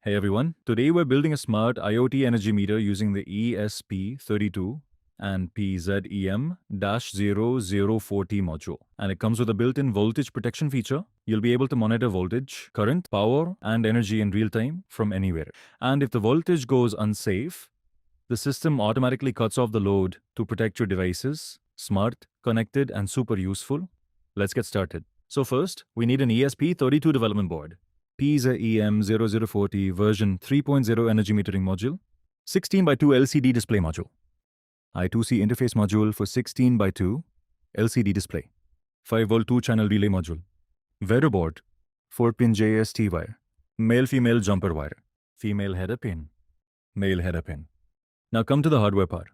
Hey everyone, today we're building a smart IoT energy meter using the ESP32 and PZEM-004T module. And it comes with a built-in voltage protection feature. You'll be able to monitor voltage, current, power, and energy in real time from anywhere. And if the voltage goes unsafe, the system automatically cuts off the load to protect your devices. Smart, connected, and super useful. Let's get started. So first, we need an ESP32 development board. PZEM-004T version 3.0 energy metering module, 16 by 2 LCD display module, I2C interface module for 16 by 2 LCD display, 5V 2-channel relay module, Vero board, 4-pin JST wire, male-female jumper wire, female header pin, male header pin. Now come to the hardware part.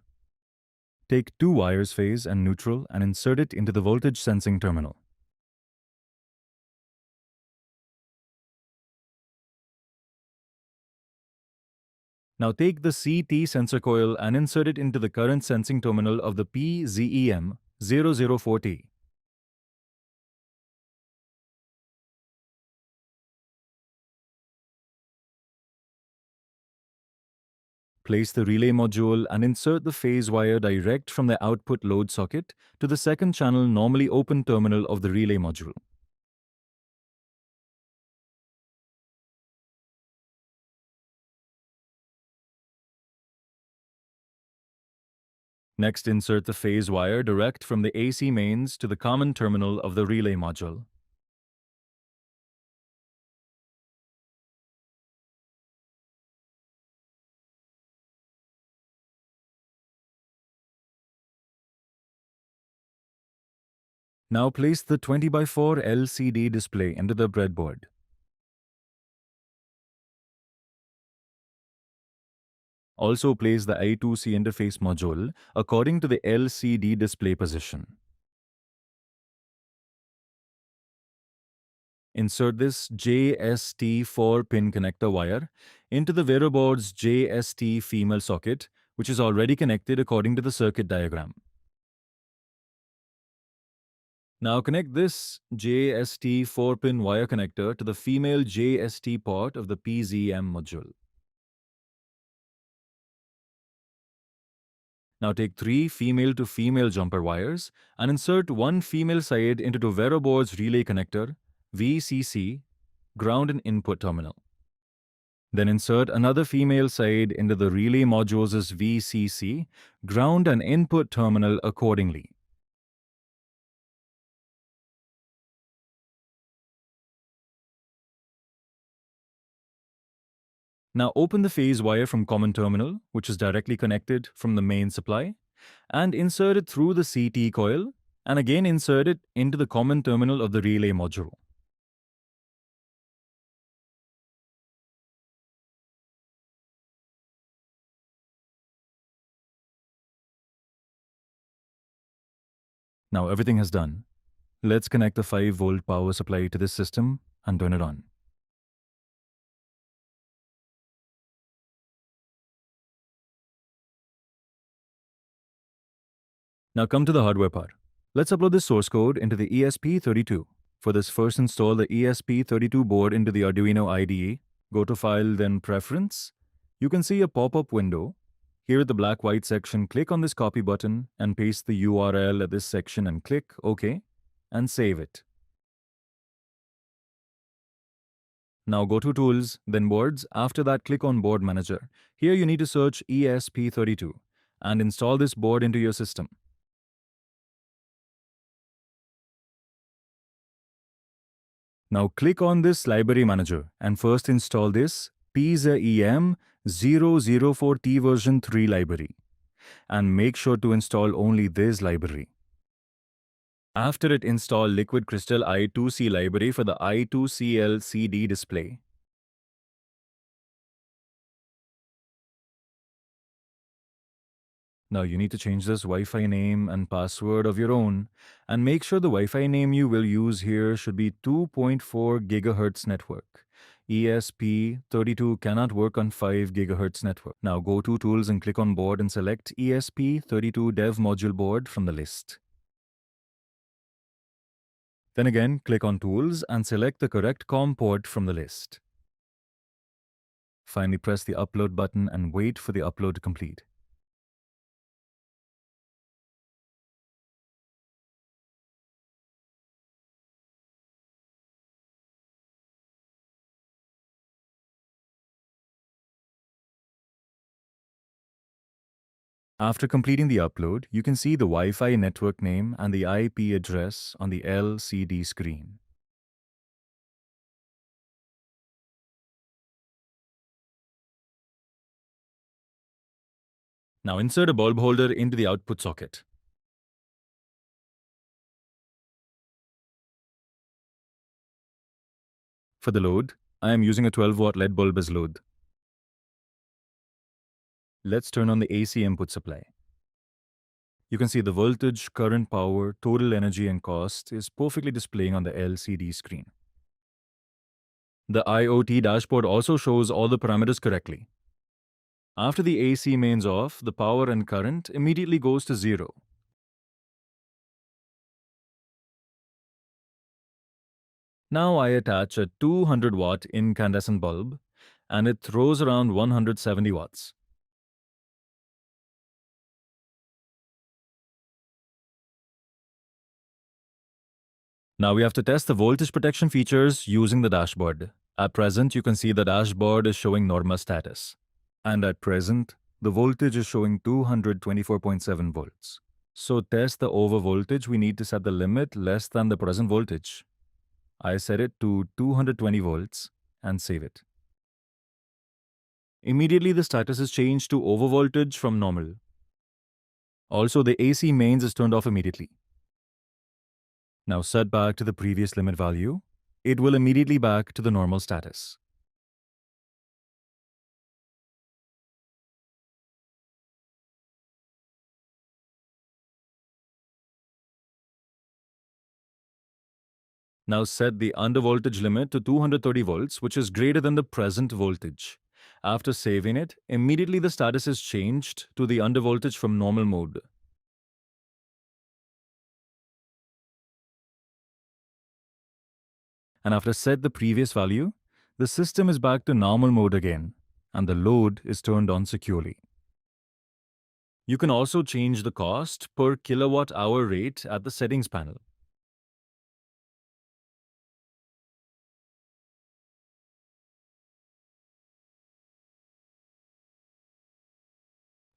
Take 2 wires, phase and neutral, and insert it into the voltage sensing terminal. Now take the CT sensor coil and insert it into the current sensing terminal of the PZEM-004T. Place the relay module and insert the phase wire direct from the output load socket to the second channel normally open terminal of the relay module. Next, insert the phase wire direct from the AC mains to the common terminal of the relay module. Now place the 20 by 4 LCD display into the breadboard. Also place the I2C interface module according to the LCD display position. Insert this JST 4-pin connector wire into the Vero board's JST female socket, which is already connected according to the circuit diagram. Now connect this JST 4-pin wire connector to the female JST port of the PZEM module. Now take 3 female-to-female jumper wires and insert one female side into the Vero board's relay connector, VCC, ground and input terminal. Then insert another female side into the relay module's VCC, ground and input terminal accordingly. Now open the phase wire from common terminal, which is directly connected from the main supply, and insert it through the CT coil, and again insert it into the common terminal of the relay module. Now everything is done. Let's connect the 5V power supply to this system and turn it on. Now come to the hardware part. Let's upload this source code into the ESP32. For this, first install the ESP32 board into the Arduino IDE. Go to File, then Preference. You can see a pop-up window. Here at the black-white section, click on this copy button and paste the URL at this section and click OK and save it. Now go to Tools, then Boards. After that, click on Board Manager. Here you need to search ESP32 and install this board into your system. Now click on this library manager and first install this PZEM-004T version 3 library and make sure to install only this library. After it, install Liquid Crystal I2C library for the I2C LCD display. Now you need to change this Wi-Fi name and password of your own, and make sure the Wi-Fi name you will use here should be 2.4 GHz network. ESP32 cannot work on 5 GHz network. Now go to Tools and click on Board and select ESP32 Dev Module Board from the list. Then again, click on Tools and select the correct COM port from the list. Finally, press the upload button and wait for the upload to complete. After completing the upload, you can see the Wi-Fi network name and the IP address on the LCD screen. Now insert a bulb holder into the output socket. For the load, I am using a 12-watt LED bulb as load. Let's turn on the AC input supply. You can see the voltage, current, power, total energy and cost is perfectly displaying on the LCD screen. The IoT dashboard also shows all the parameters correctly. After the AC mains off, the power and current immediately goes to 0. Now I attach a 200-watt incandescent bulb and it throws around 170 watts. Now we have to test the voltage protection features using the dashboard. At present, you can see the dashboard is showing normal status. And at present, the voltage is showing 224.7 volts. So test the over voltage, we need to set the limit less than the present voltage. I set it to 220 volts and save it. Immediately the status is changed to over voltage from normal. Also, the AC mains is turned off immediately. Now set back to the previous limit value. It will immediately back to the normal status. Now set the under voltage limit to 230 volts, which is greater than the present voltage. After saving it, immediately the status is changed to the under voltage from normal mode. And after set the previous value, the system is back to normal mode again, and the load is turned on securely. You can also change the cost per kilowatt hour rate at the settings panel.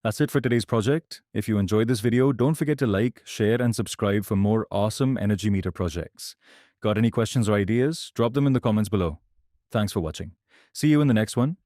That's it for today's project. If you enjoyed this video, don't forget to like, share, and subscribe for more awesome energy meter projects. Got any questions or ideas? Drop them in the comments below. Thanks for watching. See you in the next one.